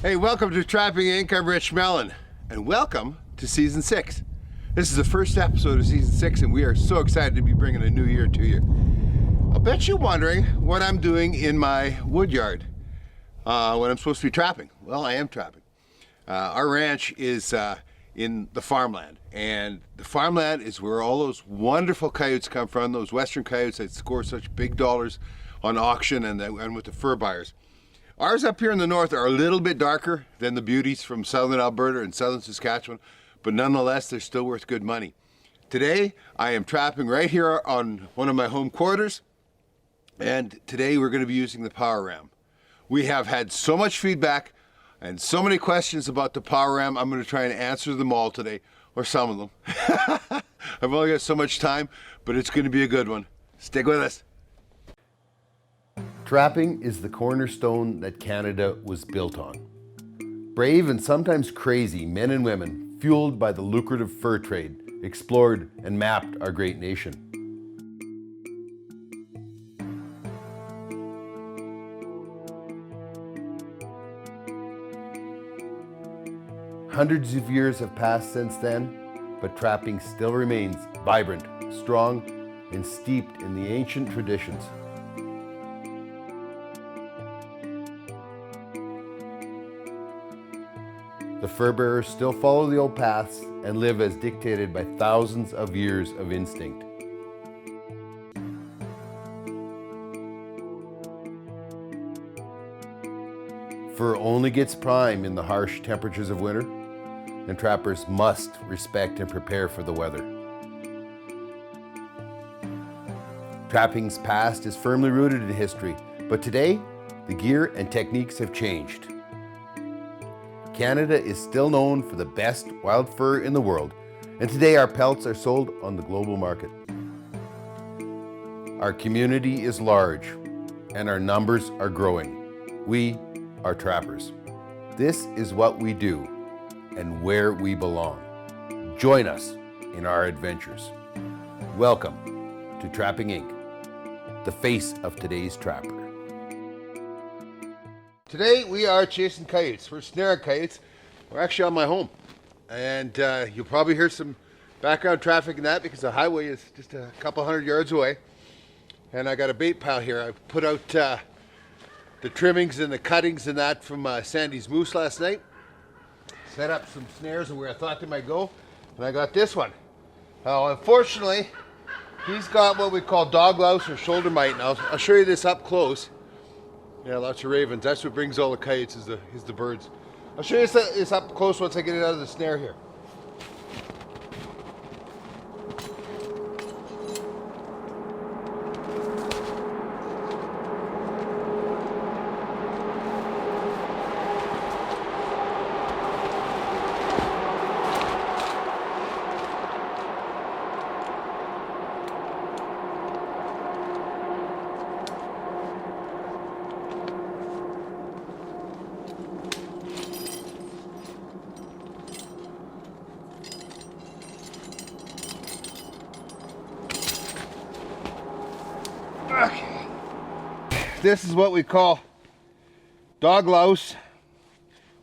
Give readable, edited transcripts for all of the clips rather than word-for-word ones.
Hey, welcome to Trapping Inc. I'm Rich Mellon, and welcome to Season 6. This is the first episode of Season 6, and we are so excited to be bringing a new year to you. I'll bet you're wondering what I'm doing in my wood yard when I'm supposed to be trapping. Well, I am trapping. Our ranch is in the farmland, and the farmland is where all those wonderful coyotes come from, those western coyotes that score such big dollars on auction and with the fur buyers. Ours up here in the north are a little bit darker than the beauties from southern Alberta and southern Saskatchewan, but nonetheless, they're still worth good money. Today, I am trapping right here on one of my home quarters, and today we're going to be using the power ram. We have had so much feedback and so many questions about the power ram. I'm going to try and answer them all today, or some of them. I've only got so much time, but it's going to be a good one. Stick with us. Trapping is the cornerstone that Canada was built on. Brave and sometimes crazy men and women, fueled by the lucrative fur trade, explored and mapped our great nation. Hundreds of years have passed since then, but trapping still remains vibrant, strong, and steeped in the ancient traditions. The fur bearers still follow the old paths and live as dictated by thousands of years of instinct. Fur only gets prime in the harsh temperatures of winter, and trappers must respect and prepare for the weather. Trapping's past is firmly rooted in history, but today, the gear and techniques have changed. Canada is still known for the best wild fur in the world, and today our pelts are sold on the global market. Our community is large, and our numbers are growing. We are trappers. This is what we do, and where we belong. Join us in our adventures. Welcome to Trapping Inc., the face of today's trapper. Today we are chasing coyotes. We're snaring coyotes. We're actually on my home. And you'll probably hear some background traffic in that because the highway is just a couple hundred yards away. And I got a bait pile here. I put out the trimmings and the cuttings and that from Sandy's moose last night. Set up some snares where I thought they might go. And I got this one. Now unfortunately, he's got what we call dog louse or shoulder mite. And I'll show you this up close. Yeah, lots of ravens. That's what brings all the coyotes is the birds. I'll show you this up close once I get it out of the snare here. Okay. This is what we call dog louse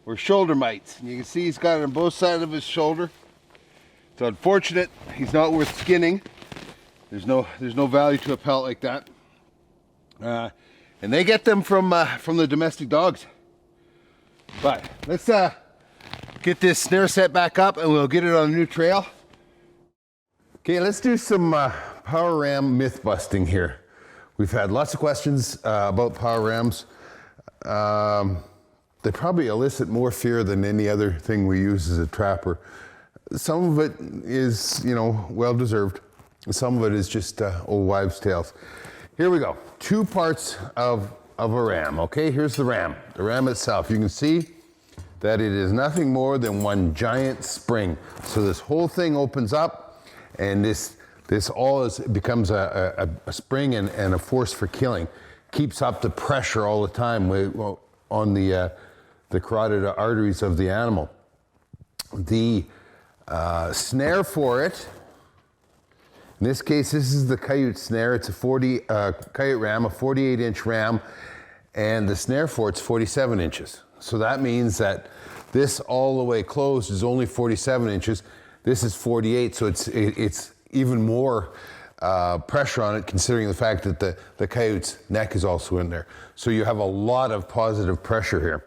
or shoulder mites. And you can see he's got it on both sides of his shoulder. It's unfortunate he's not worth skinning. There's no value to a pelt like that. And they get them from the domestic dogs. But let's get this snare set back up and we'll get it on a new trail. Okay, let's do some power ram myth busting here. We've had lots of questions about power rams. They probably elicit more fear than any other thing we use as a trapper. Some of it is, well-deserved. Some of it is just old wives' tales. Here we go. 2 parts of a ram, okay? Here's the ram itself. You can see that it is nothing more than one giant spring. So this whole thing opens up, and this all becomes a spring and a force for killing. Keeps up the pressure all the time on the carotid arteries of the animal. The snare for it, in this case, this is the coyote snare. It's a coyote ram, a 48-inch ram. and the snare for it's 47 inches. So that means that this all the way closed is only 47 inches. This is 48, so it's even more pressure on it, considering the fact that the coyote's neck is also in there. So you have a lot of positive pressure here.